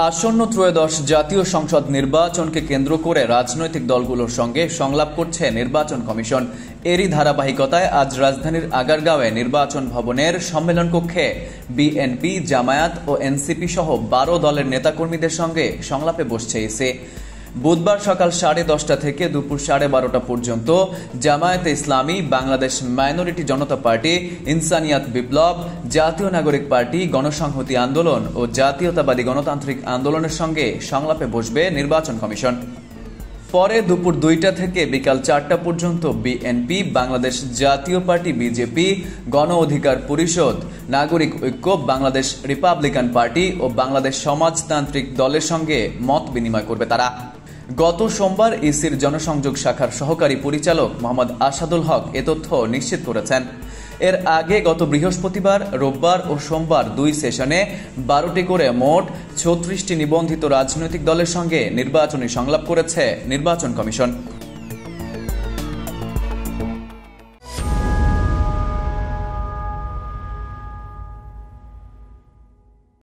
আসন্ন ত্রয়োদশ জাতীয় সংসদ নির্বাচনকে কেন্দ্র করে রাজনৈতিক দলগুলোর সঙ্গে সংলাপ করছে নির্বাচন কমিশন। এরই ধারাবাহিকতায় আজ রাজধানীর আগারগাঁওয়ে নির্বাচন ভবনের সম্মেলন কক্ষে বিএনপি, জামায়াত ও এনসিপি সহ 12 দলের নেতাকর্মীদের সঙ্গে সংলাপে বসছে ইসি। বুধবার সকাল 10:30 থেকে দুপুর 12:30 পর্যন্ত জামায়াতে ইসলামী, বাংলাদেশ মাইনরিটি জনতা পার্টি, ইনসানিয়াত বিপ্লব, জাতীয় নাগরিক পার্টি, গণসংহতি আন্দোলন ও জাতীয়তাবাদী গণতান্ত্রিক আন্দোলনের সঙ্গে সংলাপে বসবে নির্বাচন কমিশন। পরে দুপুর 2টা থেকে বিকাল 4টা পর্যন্ত বিএনপি, বাংলাদেশ জাতীয় পার্টি বিজেপি, গণ অধিকার পরিষদ, নাগরিক ঐক্য, বাংলাদেশ রিপাবলিকান পার্টি ও বাংলাদেশ সমাজতান্ত্রিক দলের সঙ্গে মত বিনিময় করবে তারা। গত সোমবার ইসির জনসংযোগ শাখার সহকারী পরিচালক মোহাম্মদ আসাদুল হক এ তথ্য নিশ্চিত করেছেন। এর আগে গত বৃহস্পতিবার, রোববার ও সোমবার 2 সেশনে 12টি করে মোট 36টি নিবন্ধিত রাজনৈতিক দলের সঙ্গে নির্বাচনী সংলাপ করেছে নির্বাচন কমিশন।